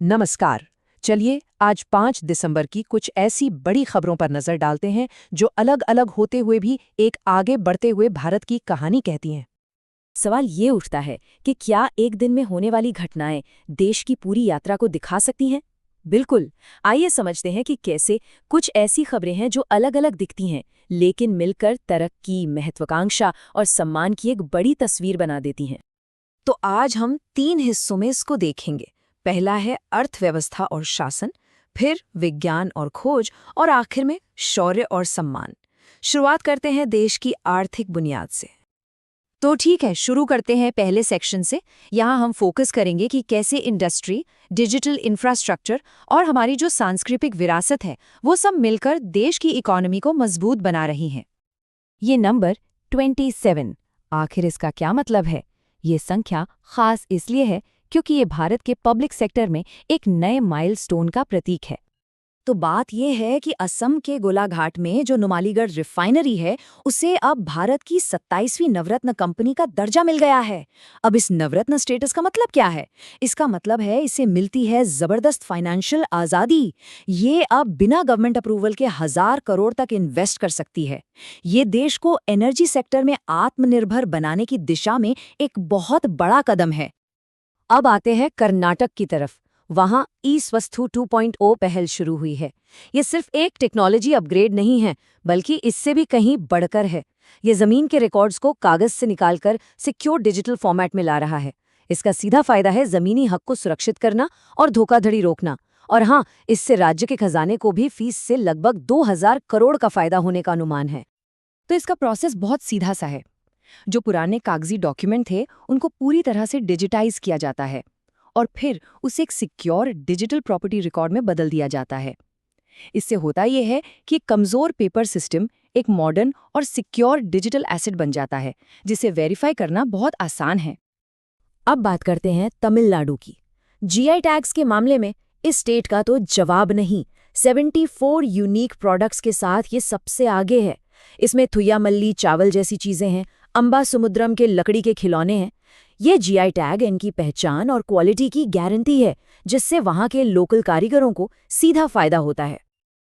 नमस्कार। चलिए आज 5 दिसंबर की कुछ ऐसी बड़ी खबरों पर नजर डालते हैं जो अलग अलग होते हुए भी एक आगे बढ़ते हुए भारत की कहानी कहती हैं। सवाल ये उठता है कि क्या एक दिन में होने वाली घटनाएं देश की पूरी यात्रा को दिखा सकती हैं? बिल्कुल। आइए समझते हैं कि कैसे कुछ ऐसी खबरें हैं जो अलग अलग दिखती हैं, लेकिन मिलकर तरक्की, महत्वाकांक्षा और सम्मान की एक बड़ी तस्वीर बना देती हैं। तो आज हम 3 हिस्सों में इसको देखेंगे। पहला है अर्थव्यवस्था और शासन, फिर विज्ञान और खोज, और आखिर में शौर्य और सम्मान। शुरुआत करते हैं देश की आर्थिक बुनियाद से। तो ठीक है, शुरू करते हैं पहले सेक्शन से। यहाँ हम फोकस करेंगे कि कैसे इंडस्ट्री, डिजिटल इंफ्रास्ट्रक्चर और हमारी जो सांस्कृतिक विरासत है वो सब मिलकर देश की इकोनॉमी को मजबूत बना रही हैं। ये नंबर 27, आखिर इसका क्या मतलब है? ये संख्या खास इसलिए है क्योंकि ये भारत के पब्लिक सेक्टर में एक नए माइलस्टोन का प्रतीक है। तो बात यह है कि असम के गोलाघाट में जो नुमालीगढ़ रिफाइनरी है उसे अब भारत की 27वीं नवरत्न कंपनी का दर्जा मिल गया है। अब इस नवरत्न स्टेटस का मतलब क्या है? इसका मतलब है इसे मिलती है जबरदस्त फाइनेंशियल आज़ादी। ये अब बिना गवर्नमेंट अप्रूवल के 1000 करोड़ तक इन्वेस्ट कर सकती है। ये देश को एनर्जी सेक्टर में आत्मनिर्भर बनाने की दिशा में एक बहुत बड़ा कदम है। अब आते हैं कर्नाटक की तरफ। वहाँ ई-स्वस्तु 2.0 पहल शुरू हुई है। ये सिर्फ एक टेक्नोलॉजी अपग्रेड नहीं है, बल्कि इससे भी कहीं बढ़कर है। ये जमीन के रिकॉर्ड्स को कागज से निकालकर सिक्योर डिजिटल फॉर्मेट में ला रहा है। इसका सीधा फायदा है जमीनी हक को सुरक्षित करना और धोखाधड़ी रोकना। और हाँ, इससे राज्य के खजाने को भी फीस से लगभग 2000 करोड़ का फायदा होने का अनुमान है। तो इसका प्रोसेस बहुत सीधा सा है। जो पुराने कागजी डॉक्यूमेंट थे उनको पूरी तरह से डिजिटाइज किया जाता है और फिर उसे एक सिक्योर डिजिटल प्रॉपर्टी रिकॉर्ड में बदल दिया जाता है। इससे होता यह है कि एक कमजोर पेपर सिस्टम एक मॉडर्न और सिक्योर डिजिटल एसेट बन जाता है, जिसे वेरीफाई करना बहुत आसान है। अब बात करते हैं तमिलनाडु की। जीआई टैग्स के मामले में इस स्टेट का तो जवाब नहीं। 74 यूनिक प्रोडक्ट्स के साथ ये सबसे आगे है। इसमें थुयामल्ली चावल जैसी चीजें हैं, अंबा समुद्रम के लकड़ी के खिलौने हैं। ये जीआई टैग इनकी पहचान और क्वालिटी की गारंटी है, जिससे वहाँ के लोकल कारीगरों को सीधा फायदा होता है।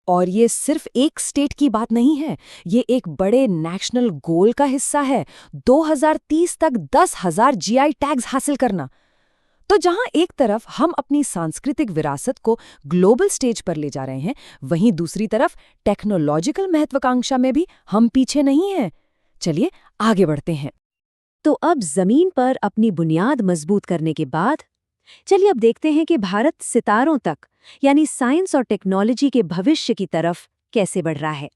और ये सिर्फ एक स्टेट की बात नहीं है, ये एक बड़े नेशनल गोल का हिस्सा है। 2030 तक 10,000 जीआई टैग्स हासिल करना। तो जहां एक तरफ हम अपनी सांस्कृतिक विरासत को ग्लोबल स्टेज पर ले जा रहे हैं, वहीं दूसरी तरफ टेक्नोलॉजिकल महत्वाकांक्षा में भी हम पीछे नहीं हैं। चलिए आगे बढ़ते हैं। तो अब जमीन पर अपनी बुनियाद मजबूत करने के बाद चलिए अब देखते हैं कि भारत सितारों तक यानी साइंस और टेक्नोलॉजी के भविष्य की तरफ कैसे बढ़ रहा है।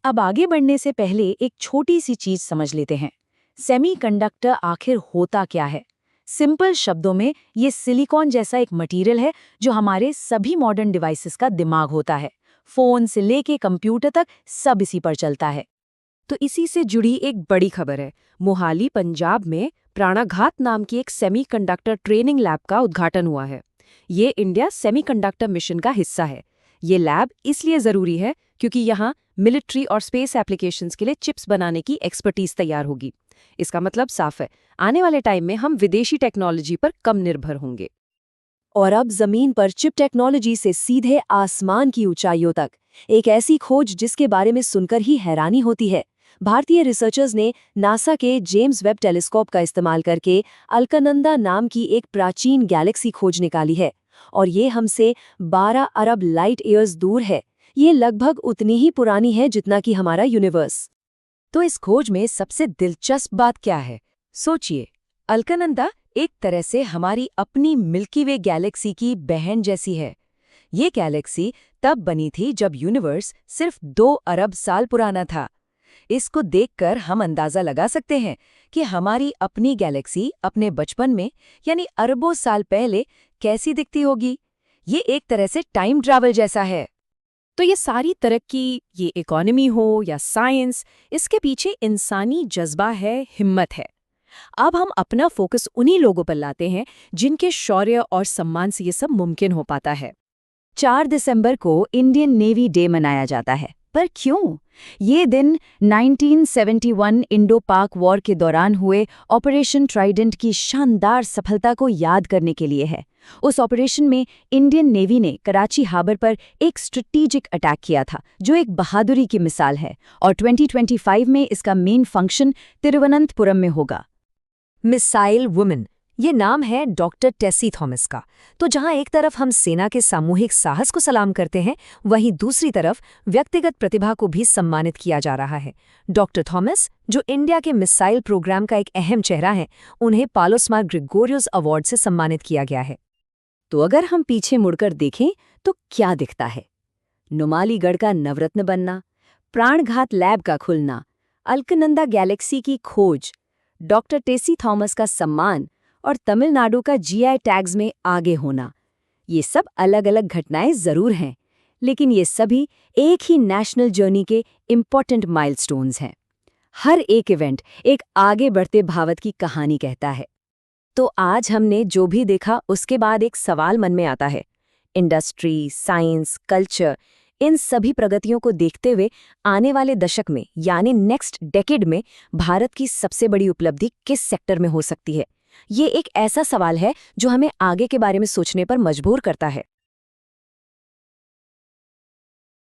अब आगे बढ़ने से पहले एक छोटी सी चीज समझ लेते हैं। सेमीकंडक्टर आखिर होता क्या है? सिंपल शब्दों में ये सिलिकॉन जैसा एक मटेरियल है जो हमारे सभी मॉडर्न डिवाइसेस का दिमाग होता है। फोन से लेके कंप्यूटर तक सब इसी पर चलता है। तो इसी से जुड़ी एक बड़ी खबर है। मोहाली पंजाब में प्राणाघात नाम की एक सेमीकंडक्टर ट्रेनिंग लैब का उद्घाटन हुआ है। ये इंडिया सेमीकंडक्टर मिशन का हिस्सा है। ये लैब इसलिए ज़रूरी है क्योंकि यहाँ मिलिट्री और स्पेस एप्लीकेशंस के लिए चिप्स बनाने की एक्सपर्टीज तैयार होगी। इसका मतलब साफ है, आने वाले टाइम में हम विदेशी टेक्नोलॉजी पर कम निर्भर होंगे। और अब जमीन पर चिप टेक्नोलॉजी से सीधे आसमान की ऊंचाइयों तक एक ऐसी खोज जिसके बारे में सुनकर ही हैरानी होती है। भारतीय रिसर्चर्स ने नासा के जेम्स वेब टेलीस्कोप का इस्तेमाल करके अलकनंदा नाम की एक प्राचीन गैलेक्सी खोज निकाली है, और ये हमसे 12 अरब लाइट ईयर्स दूर है। ये लगभग उतनी ही पुरानी है जितना कि हमारा यूनिवर्स। तो इस खोज में सबसे दिलचस्प बात क्या है? सोचिए, अलकनंदा एक तरह से हमारी अपनी मिल्की वे गैलेक्सी की बहन जैसी है। ये गैलेक्सी तब बनी थी जब यूनिवर्स सिर्फ 2 अरब साल पुराना था। इसको देखकर हम अंदाजा लगा सकते हैं कि हमारी अपनी गैलेक्सी अपने बचपन में यानी अरबों साल पहले कैसी दिखती होगी। ये एक तरह से टाइम ट्रैवल जैसा है। तो ये सारी तरक्की, ये इकोनॉमी हो या साइंस, इसके पीछे इंसानी जज्बा है, हिम्मत है। अब हम अपना फोकस उन्हीं लोगों पर लाते हैं जिनके शौर्य और सम्मान से ये सब मुमकिन हो पाता है। 4 दिसंबर को इंडियन नेवी डे मनाया जाता है, पर क्यों? ये दिन 1971 इंडो पाक वॉर के दौरान हुए ऑपरेशन ट्राइडेंट की शानदार सफलता को याद करने के लिए है। उस ऑपरेशन में इंडियन नेवी ने कराची हार्बर पर एक स्ट्रेटेजिक अटैक किया था, जो एक बहादुरी की मिसाल है, और 2025 में इसका मेन फंक्शन तिरुवनंतपुरम में होगा। मिसाइल वुमेन, ये नाम है डॉक्टर टेसी थॉमस का। तो जहां एक तरफ हम सेना के सामूहिक साहस को सलाम करते हैं, वहीं दूसरी तरफ व्यक्तिगत प्रतिभा को भी सम्मानित किया जा रहा है। डॉक्टर थॉमस, जो इंडिया के मिसाइल प्रोग्राम का एक अहम चेहरा है, उन्हें पालोस्मार ग्रिगोरियस अवार्ड से सम्मानित किया गया है। तो अगर हम पीछे मुड़कर देखें तो क्या दिखता है? नुमालीगढ़ का नवरत्न बनना, प्राणघात लैब का खुलना, अलकनंदा गैलेक्सी की खोज, डॉक्टर टेसी थॉमस का सम्मान और तमिलनाडु का जीआई टैग्स में आगे होना, ये सब अलग अलग घटनाएं जरूर हैं, लेकिन ये सभी एक ही नेशनल जर्नी के इम्पोर्टेंट माइलस्टोन्स हैं। हर एक इवेंट एक आगे बढ़ते भारत की कहानी कहता है। तो आज हमने जो भी देखा, उसके बाद एक सवाल मन में आता है। इंडस्ट्री, साइंस, कल्चर, इन सभी प्रगतियों को देखते हुए आने वाले दशक में यानी नेक्स्ट डेकेड में भारत की सबसे बड़ी उपलब्धि किस सेक्टर में हो सकती है? ये एक ऐसा सवाल है जो हमें आगे के बारे में सोचने पर मजबूर करता है।